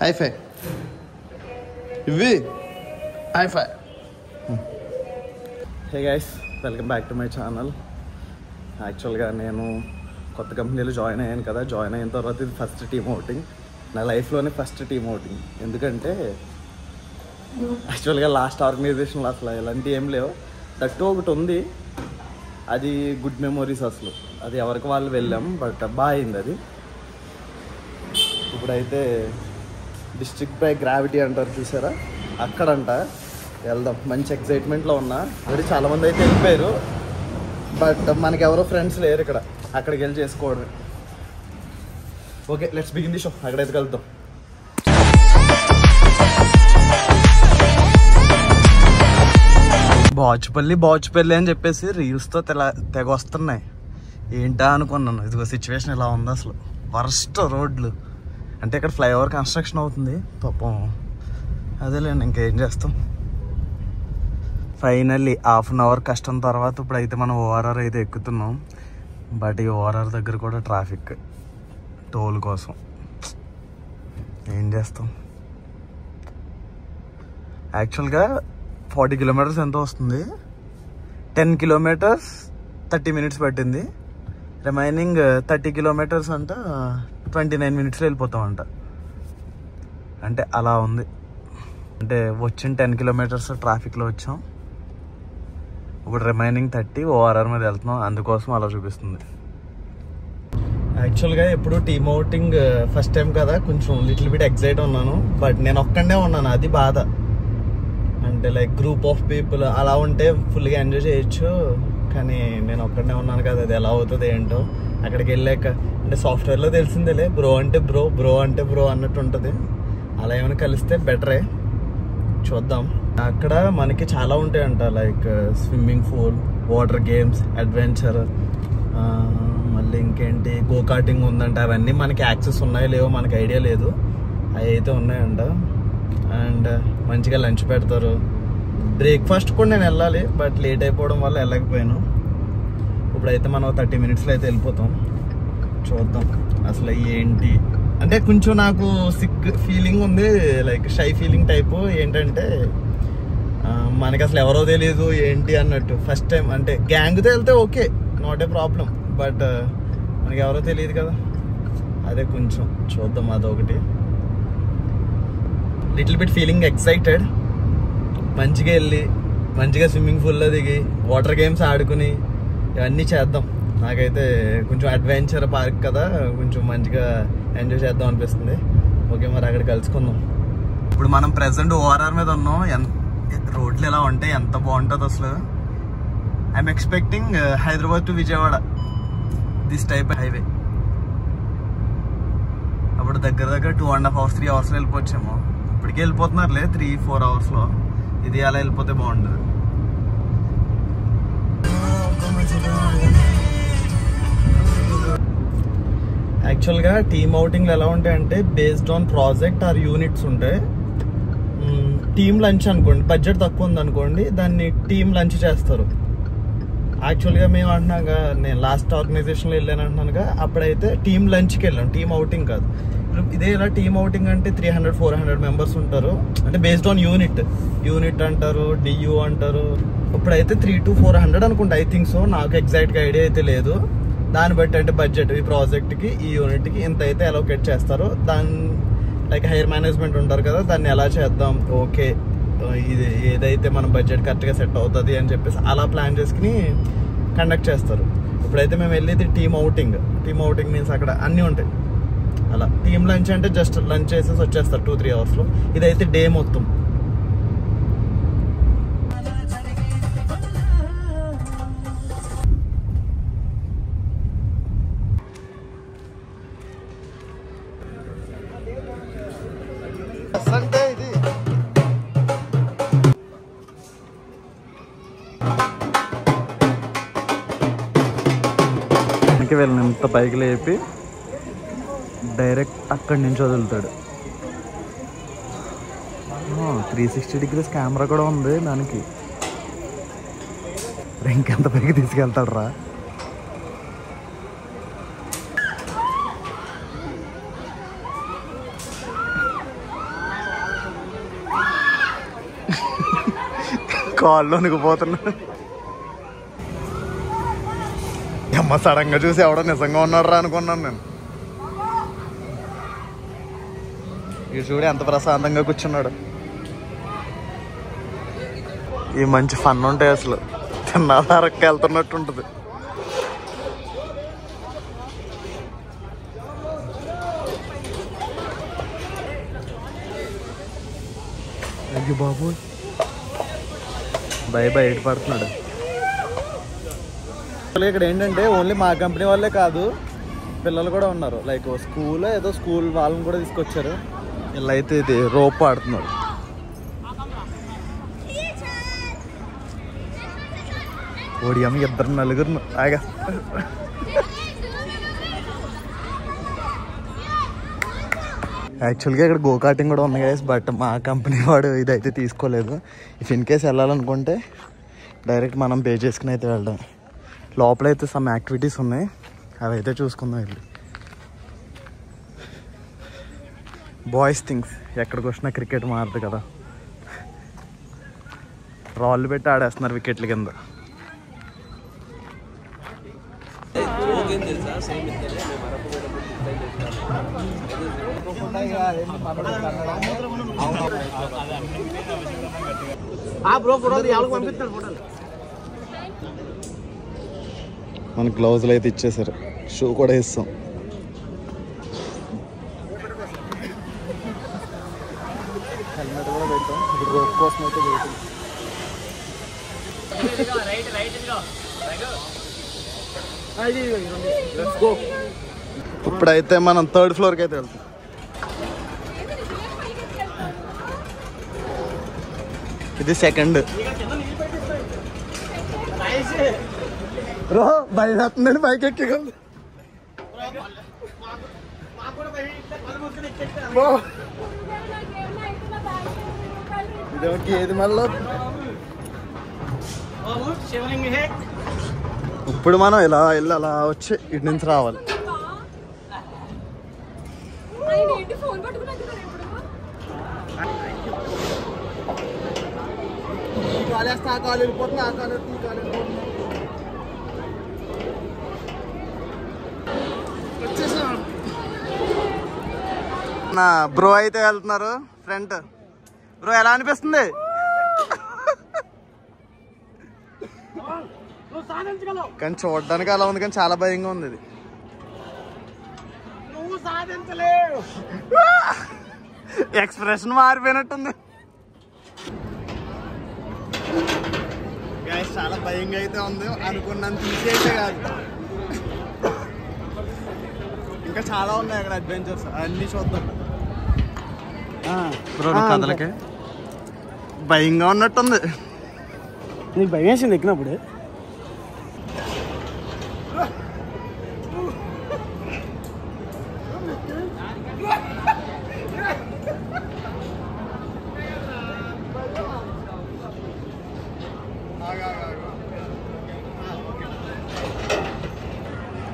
Hi-fi ఇవి hi fi. Hey guys, welcome back to my channel. యాక్చువల్గా నేను కొత్త కంపెనీలో జాయిన్ అయ్యాను కదా. జాయిన్ అయిన తర్వాత ఇది ఫస్ట్ టీమ్ అవుటింగ్, నా లైఫ్లోనే ఫస్ట్ టీమ్ అవుటింగ్. ఎందుకంటే యాక్చువల్గా లాస్ట్ ఆర్గనైజేషన్లో అసలు ఇలాంటివి ఏం లేవు. దట్టు ఒకటి ఉంది, అది గుడ్ మెమొరీస్. అసలు అది ఎవరికి వాళ్ళు వెళ్ళాం, బట్ బాగా అయింది అది. ఇప్పుడైతే డిస్ట్రిక్ట్ బై గ్రావిటీ అంటారు చూసారా, అక్కడంట వెళ్దాం. మంచి ఎక్సైట్మెంట్లో ఉన్నా. మరి చాలామంది అయితే వెళ్ళిపోయారు, బట్ మనకి ఎవరో ఫ్రెండ్స్ లేరు ఇక్కడ. అక్కడికి వెళ్ళి చేసుకోవడమే. Okay, let's begin the show. అక్కడైతే వెళ్తాం. బాచుపల్లి అని చెప్పేసి రీల్స్తో తెగ వస్తున్నాయి. ఏంటా అనుకున్నాను. ఇదిగో సిచ్యువేషన్ ఇలా ఉంది అసలు. వర్స్ట్ రోడ్లు. అంటే ఇక్కడ ఫ్లైఓవర్ కన్స్ట్రక్షన్ అవుతుంది పాపం. అదేలేండి, ఇంకేం చేస్తాం. ఫైనల్లీ హాఫ్ అన్ అవర్ కష్టం తర్వాత ఇప్పుడైతే మనం ఓఆర్ఆర్ అయితే ఎక్కుతున్నాం. బట్ ఈ ఓఆర్ఆర్ దగ్గర కూడా ట్రాఫిక్, టోల్ కోసం. ఏం చేస్తాం. యాక్చువల్గా 40 కిలోమీటర్స్ ఎంత వస్తుంది, 10 కిలోమీటర్స్ 30 మినిట్స్ పట్టింది. రిమైనింగ్ 30 కిలోమీటర్స్ అంట 29 మినిట్స్లో వెళ్ళిపోతామంట. అంటే అలా ఉంది. అంటే వచ్చిన 10 కిలోమీటర్స్ ట్రాఫిక్లో వచ్చాం. ఇప్పుడు రిమైనింగ్ 30 ఓఆర్ఆర్ మీద వెళ్తున్నాం. అందుకోసం అలా చూపిస్తుంది. యాక్చువల్గా ఎప్పుడు టీమ్ అవుటింగ్ ఫస్ట్ టైం కదా, కొంచెం లిటిల్ బిట్ ఎక్సైట్ ఉన్నాను. బట్ నేను ఒక్కడే ఉన్నాను, అది బాధ. అంటే లైక్ గ్రూప్ ఆఫ్ పీపుల్ అలా ఉంటే ఫుల్గా ఎంజాయ్ చేయొచ్చు. కానీ నేను ఒక్కడే ఉన్నాను కదా, అది ఎలా అవుతుంది ఏంటో. అక్కడికి వెళ్ళాక అంటే సాఫ్ట్వేర్లో తెలిసిందేలే, బ్రో అంటే బ్రో అన్నట్టు ఉంటుంది. అలా ఏమైనా కలిస్తే బెటరే. చూద్దాం. అక్కడ మనకి చాలా ఉంటాయంట, like swimming pool, water games, adventure, మళ్ళీ ఇంకేంటి గో కార్టింగ్ ఉందంట. అవన్నీ మనకి యాక్సెస్ ఉన్నాయో లేవో మనకి ఐడియా లేదు. అవి అయితే ఉన్నాయంట. అండ్ మంచిగా లంచ్ పెడతారు. బ్రేక్ఫాస్ట్ కూడా నేను వెళ్ళాలి, బట్ లేట్ అయిపోవడం వల్ల వెళ్ళకపోయాను. ఇప్పుడైతే మనం 30 మినిట్స్లో అయితే వెళ్ళిపోతాం. చూద్దాం అసలు ఏంటి. అంటే కొంచెం నాకు సిక్ ఫీలింగ్ ఉంది, లైక్ షై ఫీలింగ్ టైపు. ఏంటంటే మనకి అసలు ఎవరో తెలియదు ఏంటి అన్నట్టు. ఫస్ట్ టైం అంటే గ్యాంగ్తో వెళ్తే okay, not a problem. But మనకి ఎవరో తెలియదు కదా, అదే కొంచెం చూద్దాం. అదొకటి లిటిల్ బిట్ ఫీలింగ్ ఎక్సైటెడ్. మంచిగా వెళ్ళి మంచిగా స్విమ్మింగ్ పూల్లో దిగి వాటర్ గేమ్స్ ఆడుకుని ఇవన్నీ చేద్దాం. నాకైతే కొంచెం అడ్వెంచర్ పార్క్ కదా, కొంచెం మంచిగా ఎంజాయ్ చేద్దాం అనిపిస్తుంది. ఓకే, మరి అక్కడ కలుసుకుందాం. ఇప్పుడు మనం ప్రెసెంట్ ఓఆర్ఆర్ మీద ఉన్నాం. రోడ్లు ఎలా ఉంటాయి, ఎంత బాగుంటుంది అసలు. I'm expecting Hyderabad to Vijayawada this type highway. అప్పుడు దగ్గర 2.5 hours 3 hours వెళ్ళిపోవచ్చేమో. ఇప్పటికే వెళ్ళిపోతున్నారులే 3-4 hours. ఇది అలా వెళ్ళిపోతే బాగుంటుంది. యాక్చువల్గా టీమ్ అవుటింగ్లు ఎలా ఉంటాయంటే based on project or units ఉంటాయి. టీమ్ లంచ్ అనుకోండి, బడ్జెట్ తక్కువ ఉందనుకోండి, దాన్ని టీమ్ లంచ్ చేస్తారు. యాక్చువల్గా మేము అంటున్నాగా, నేను లాస్ట్ ఆర్గనైజేషన్లో వెళ్ళాను అంటున్నానుగా, అప్పుడైతే టీమ్ లంచ్కి వెళ్ళాం, టీమ్ అవుటింగ్ కాదు. ఇదే ఇలా టీమ్ అవుటింగ్ అంటే 300-400 మెంబర్స్ ఉంటారు. అంటే బేస్డ్ ఆన్ యూనిట్ అంటారు, డియూ అంటారు. ఇప్పుడైతే 300-400 అనుకుంటా, ఐ థింక్ సో. నాకు ఎగ్జాక్ట్గా ఐడియా అయితే లేదు. దాన్ని బట్టి అంటే బడ్జెట్ ఈ ప్రాజెక్ట్కి ఈ యూనిట్కి ఇంత అయితే అలోకేట్ చేస్తారు. దాన్ని లైక్ హైర్ మేనేజ్మెంట్ ఉంటారు కదా, దాన్ని ఎలా చేద్దాం, ఓకే ఇది ఏదైతే మన బడ్జెట్ కరెక్ట్గా సెట్ అవుతుంది అని చెప్పేసి అలా ప్లాన్ చేసుకుని కండక్ట్ చేస్తారు. ఇప్పుడైతే మేము వెళ్ళేది టీమ్ అవుటింగ్ మీన్స్ అక్కడ అన్నీ ఉంటాయి. అలా టీమ్ లంచ్ అంటే జస్ట్ లంచ్ చేసేసి వచ్చేస్తారు 2-3 hours. ఇదైతే డే మొత్తం. అంటే ఇది వెళ్ళిన ఇంత పైకి లేపి డైరెక్ట్ అక్కడి నుంచి వదులుతాడు. 360 degrees కెమెరా కూడా ఉంది దానికి. ఇంకెంత పైకి తీసుకెళ్తాడు రా. కాళ్ళు వణికిపోతున్నా. అమ్మ సడన్ గా చూసి ఎవడో నిజంగా ఉన్నాడు రా అనుకున్నాను నేను. ఈ చూడు ఎంత ప్రశాంతంగా కూర్చున్నాడు. ఈ మంచి ఫన్ ఉంటాయి అసలు. తిన్నారక్క వెళ్తున్నట్టు ఉంటుంది. అయ్యో బాబు బై ఎటు పడుతున్నాడు. ఇక్కడ ఏంటంటే ఓన్లీ మా కంపెనీ వాళ్ళే కాదు, పిల్లలు కూడా ఉన్నారు. లైక్ స్కూల్ వాళ్ళని కూడా తీసుకొచ్చారు. ఇలా అయితే ఇది రోప్ ఆడుతున్నారు. ఓడి అమ్మ ఇద్దరు నలుగురు ఆగా. యాక్చువల్గా ఇక్కడ గో కార్టింగ్ కూడా ఉంది గైస్, బట్ మా కంపెనీ వాడు ఇదైతే తీసుకోలేదు. ఇఫ్ ఇన్ కేస్ వెళ్ళాలనుకుంటే డైరెక్ట్ మనం పే చేసుకుని అయితే వెళ్దాం. లోపలైతే సమ్ యాక్టివిటీస్ ఉన్నాయి, అవి అయితే చూసుకుందాం వెళ్ళి. బాయ్స్ థింగ్స్ ఎక్కడికి వచ్చినా క్రికెట్ మారదు కదా, రాళ్ళు పెట్టి ఆడేస్తున్నారు వికెట్ల కింద. మన గ్లౌజులు అయితే ఇచ్చేసారు, షూ కూడా ఇస్తాం. హెల్మెట్ కూడా పెట్టాం. ఇప్పుడు రోప్ కోసం అయితే వెయిటింగ్. ఇప్పుడైతే మనం 3rd ఫ్లోర్కి అయితే వెళ్తాం. ఇది 2nd. బ్రో బయట వస్తుందండి, బైక్ ఎక్కగలదు. ఇదేమిటి ఏది మళ్ళీ. ఇప్పుడు మనం ఇలా వెళ్ళి అలా వచ్చి ఇటు నుంచి రావాలి. నా బ్రో అయితే వెళ్తున్నారు ఫ్రంట్. బ్రో ఎలా అనిపిస్తుంది? కానీ చూడడానికి అలా ఉంది, కానీ చాలా భయంగా ఉంది ఇది. ఎక్స్ప్రెషన్ మారిపోయినట్టుంది. చాలా భయంగా అయితే ఉంది, అనుకున్నంత ఈజీ అయితే కాదు. ఇంకా చాలా ఉన్నాయి అక్కడ అడ్వెంచర్స్, అన్ని చూద్దాం. కథలకి భయంగా ఉన్నట్టుంది. నీకు భయం వేసింది ఎక్కినప్పుడు?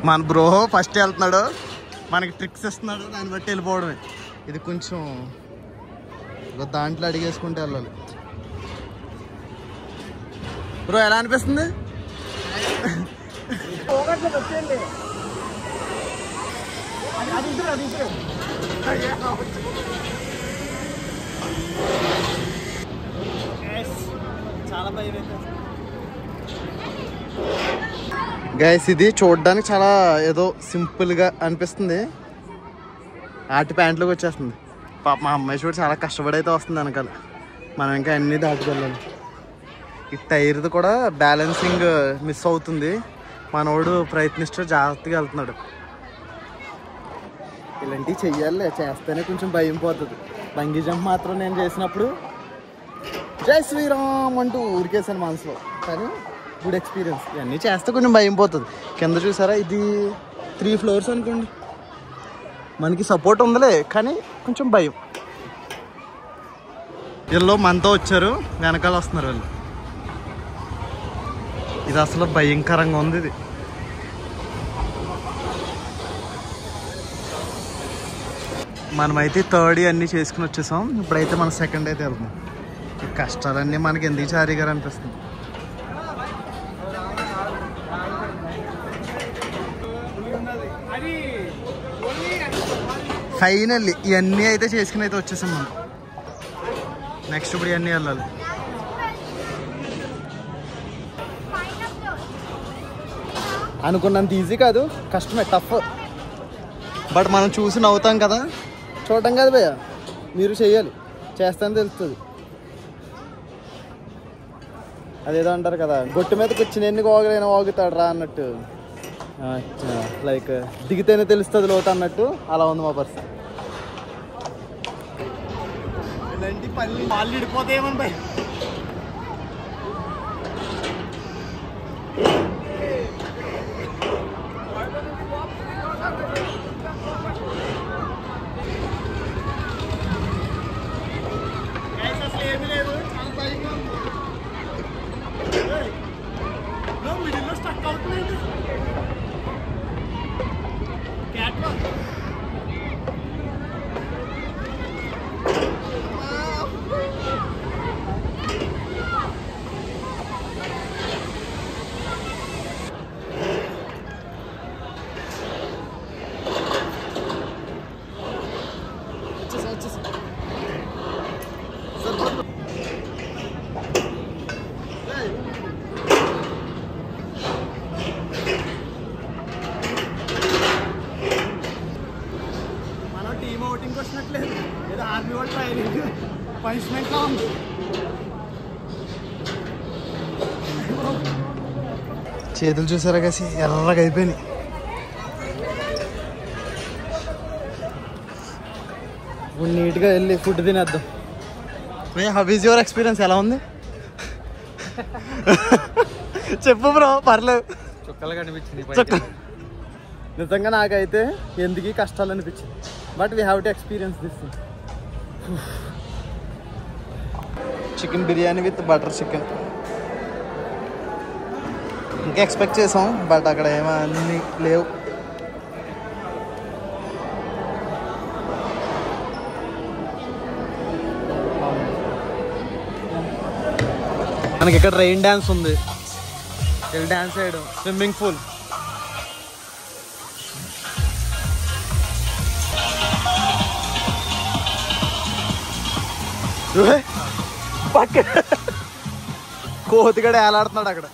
మన బ్రో ఫస్ట్ వెళ్తున్నాడు, మనకి ట్రిక్స్ ఇస్తున్నాడు, దాన్ని బట్టి వెళ్ళిపోవడమే. ఇది కొంచెం దాంట్లో అడిగేసుకుంటే వెళ్ళాలి. బ్రో ఎలా అనిపిస్తుంది? చాలా భయం. గైస్ ఇది చూడడానికి చాలా ఏదో సింపుల్గా అనిపిస్తుంది, ఆటి ప్యాంట్లోకి వచ్చేస్తుంది. పాప మా అమ్మాయి చూడు చాలా కష్టపడి అయితే వస్తుంది వెనకాల. మనం ఇంకా అన్నీ దాటుకెళ్ళాలి. ఈ టైర్ది కూడా బ్యాలెన్సింగ్ మిస్ అవుతుంది. మనోడు ప్రయత్నిస్తూ జాగ్రత్తగా వెళ్తున్నాడు. ఇలాంటివి చెయ్యాలి, చేస్తేనే కొంచెం భయం పోతుంది. బంగీ జంప్ మాత్రం నేను చేసినప్పుడు జై శ్రీరామ్ అంటూ ఊరికేసాను మనసులో, కానీ గుడ్ ఎక్స్పీరియన్స్. ఇవన్నీ చేస్తే కొంచెం భయం పోతుంది. కింద చూసారా, ఇది 3 ఫ్లోర్స్ అనుకోండి. మనకి సపోర్ట్ ఉందిలే, కానీ కొంచెం భయం. వీళ్ళు మనతో వచ్చారు, వెనకాల వస్తున్నారు వీళ్ళు. ఇది అసలు భయంకరంగా ఉంది. ఇది మనమైతే 3rd అన్నీ చేసుకుని వచ్చేసాం. ఇప్పుడైతే మన 2nd అయితే వెళ్తున్నాం. కష్టాలన్నీ మనకి ఎందుకు చారీ గారు అనిపిస్తుంది. ఫైనల్లీ ఇవన్నీ అయితే చేసుకుని అయితే వచ్చేసాం మనం. నెక్స్ట్ ఇప్పుడు ఇవన్నీ వెళ్ళాలి. అనుకున్నంత ఈజీ కాదు, కష్టమే, టఫ్. బట్ మనం చూసి నవ్వుతాం కదా, చూడటం కాదు భయ్య, మీరు చెయ్యాలి, చేస్తాను తెలుస్తుంది. అదేదో అంటారు కదా, గొట్టు మీద కూర్చుని ఎన్ని వాగులైనా వాగుతాడు రా అన్నట్టు, లైక్ దిగితేనే తెలుస్తుంది లోతు అన్నట్టు అలా ఉంది మా పరిస్థితి. ఇలాంటి పని వాళ్ళు ఇడిపోతాయేమని భయ్. ఏమీ లేదు, మిడిల్లో స్టక్ అవుతుంది. మనం టీమ్ అవుటింగ్కి వచ్చినట్లేదు, ఏదో ఆర్మీ వాళ్ళు ట్రైనింగ్ పనిష్మెంట్లో ఉంది. చేతులు చూసారా కాసి ఎర్రగా అయిపోయినాయి. ఇప్పుడు నీట్గా వెళ్ళి ఫుడ్ తినేద్దాం. హౌ ఈజ్ యువర్ ఎక్స్పీరియన్స్, ఎలా ఉంది చెప్పు బ్రో, పర్లేదు. చుక్కలు కనిపించింది నిజంగా నాకైతే ఎందుకు కష్టాలు అనిపించింది, but we have to experience this. Chicken biryani with butter chicken ఇంకా ఎక్స్పెక్ట్ చేసాం, బట్ అక్కడ ఏమో అన్నీ లేవు. మనకి ఇక్కడ రెయిన్ డ్యాన్స్ ఉంది, వెళ్ళి డ్యాన్స్ చేయడం, స్విమ్మింగ్ పూల్. పక్క కోతిగడ ఏలాడుతున్నాడు అక్కడ.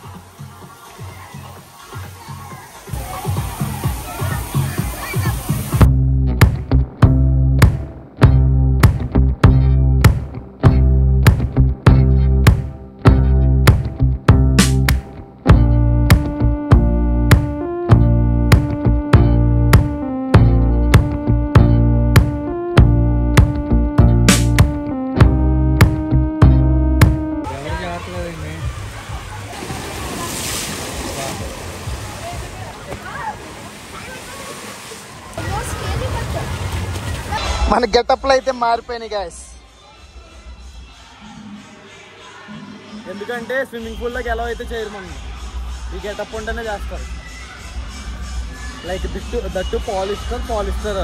మన గెటప్లు అయితే మారిపోయినాయి గాయస్, ఎందుకంటే స్విమ్మింగ్ పూల్లోకి ఎలా అయితే చేయరు, మనం ఈ గెటప్ ఉంటేనే చేస్తారు. లైక్ దట్టు పాలిస్టర్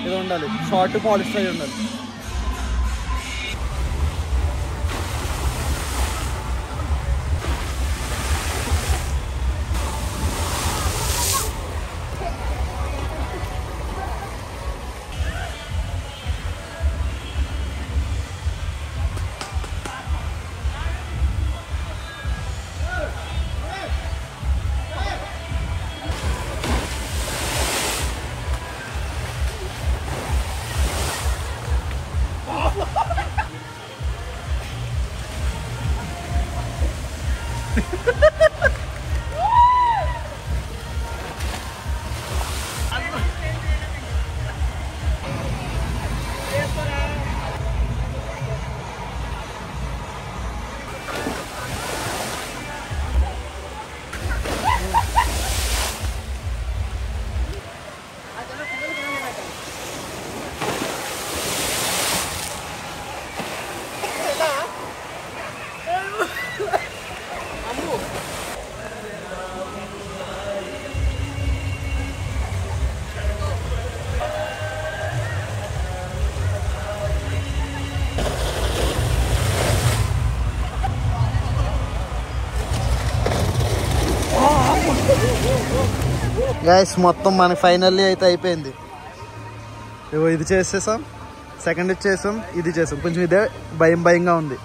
ఇది ఉండాలి, షార్ట్ పాలిస్టర్ ఉండాలి. గైస్ మొత్తం మన ఫైనల్లీ అయితే అయిపోయింది. ఇవో ఇది చేసేసాం, సెకండ్ చేసాం, ఇది చేసాం. కొంచెం ఇదే భయంగా ఉంది.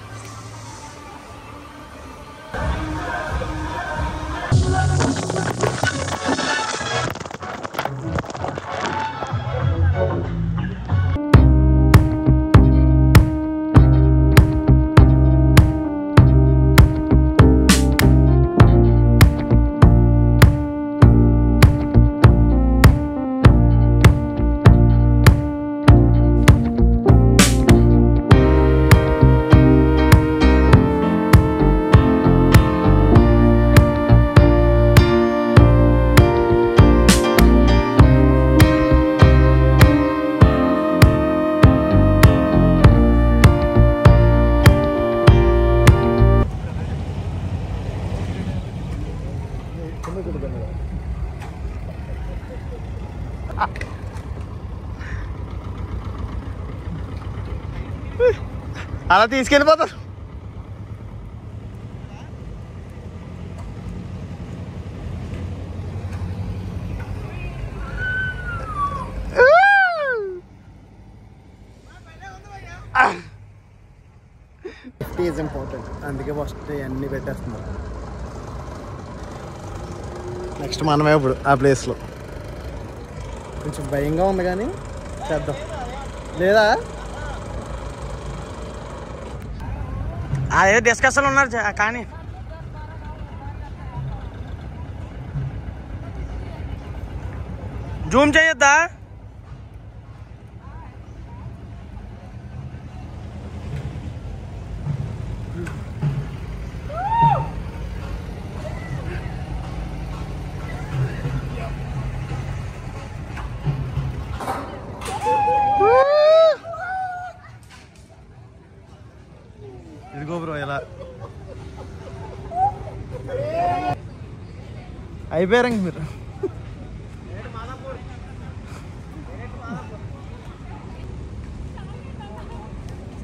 అలా తీసుకెళ్ళిపోతారు. సేఫ్టీ ఈజ్ ఇంపార్టెంట్, అందుకే ఫస్ట్ అన్నీ పెట్టేస్తున్నారు. నెక్స్ట్ మనమే ఇప్పుడు ఆ ప్లేస్లో. కొంచెం భయంగా ఉంది కానీ చేద్దాం. లేదా అదే డిస్కషన్ ఉన్నారు కానీ జూమ్ చేయొద్దా? ఇదిగో బ్రో ఎలా అయిపోయారు ఇంక మీరు.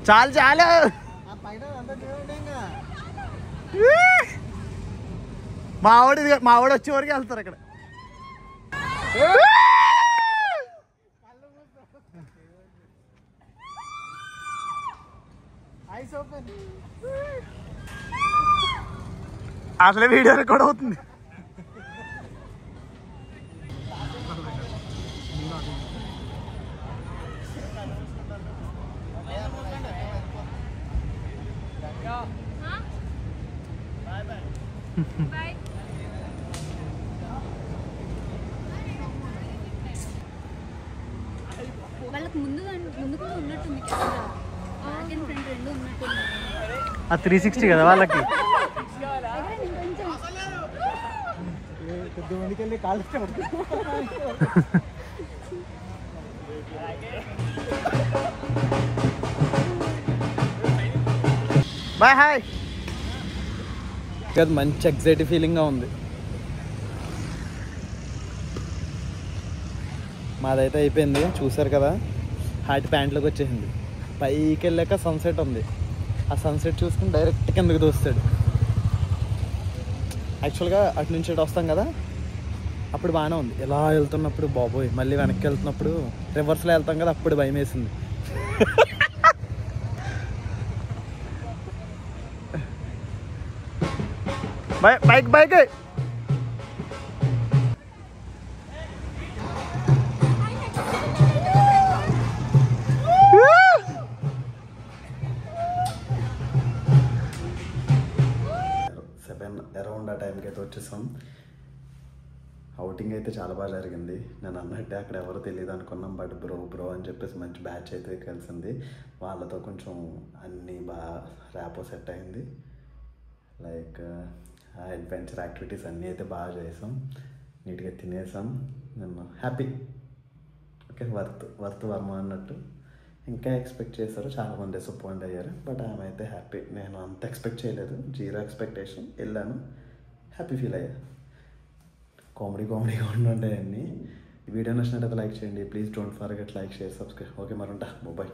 చాలు చాలు, మావాడు వచ్చే వరకు వెళ్తారు అక్కడ. అసలే వీడియో రికార్డ్ అవుతుంది. వాళ్ళకి ముందు కూడా ఉన్నట్టుంది రెండు ఉన్నట్టు. ఆ 360 కదా వాళ్ళకి. Bye hi. మంచి ఎగ్జైటివ్ ఫీలింగ్గా ఉంది. మాదైతే అయిపోయింది, చూసారు కదా. హాట్ ప్యాంట్లోకి వచ్చేసింది. పైకి వెళ్ళాక సన్సెట్ ఉంది. ఆ సన్సెట్ చూసుకుని డైరెక్ట్ కిందకి దోస్తాడు. యాక్చువల్గా అటు నుంచి ఇటు వస్తాం కదా, అప్పుడు బాగానే ఉంది. ఎలా వెళ్తున్నప్పుడు బాబోయ్, మళ్ళీ వెనక్కి వెళ్తున్నప్పుడు రివర్స్లో వెళ్తాం కదా, అప్పుడు భయం వేసింది. బైక్ బైక్ అరౌండ్ ఆ టైంకి అయితే వచ్చేసాం. అవుటింగ్ అయితే చాలా బాగా జరిగింది. నేను అన్నట్టే అక్కడ ఎవరో తెలియదు అనుకున్నాం, బట్ బ్రో అని చెప్పేసి మంచి బ్యాచ్ అయితే కలిసింది. వాళ్ళతో కొంచెం అన్నీ బాగా ర్యాపో సెట్ అయింది. లైక్ అడ్వెంచర్ యాక్టివిటీస్ అన్నీ అయితే బాగా చేసాం, నీట్గా తినేసాం. నేను హ్యాపీ. ఓకే, వర్త్ వర్మ అన్నట్టు. ఇంకా ఎక్స్పెక్ట్ చేశారు, చాలామంది డిసప్పాయింట్ అయ్యారు, బట్ ఆమె అయితే హ్యాపీ. నేను అంత ఎక్స్పెక్ట్ చేయలేదు, 0 ఎక్స్పెక్టేషన్ వెళ్ళాను, హ్యాపీ ఫీల్ అయ్యా. కామెడీగా ఉంటాయి అన్నీ. ఈ వీడియో నచ్చినట్టయితే లైక్ చేయండి please. Don't forget like, share, subscribe. Okay మరి ఉంటా, బాయ్.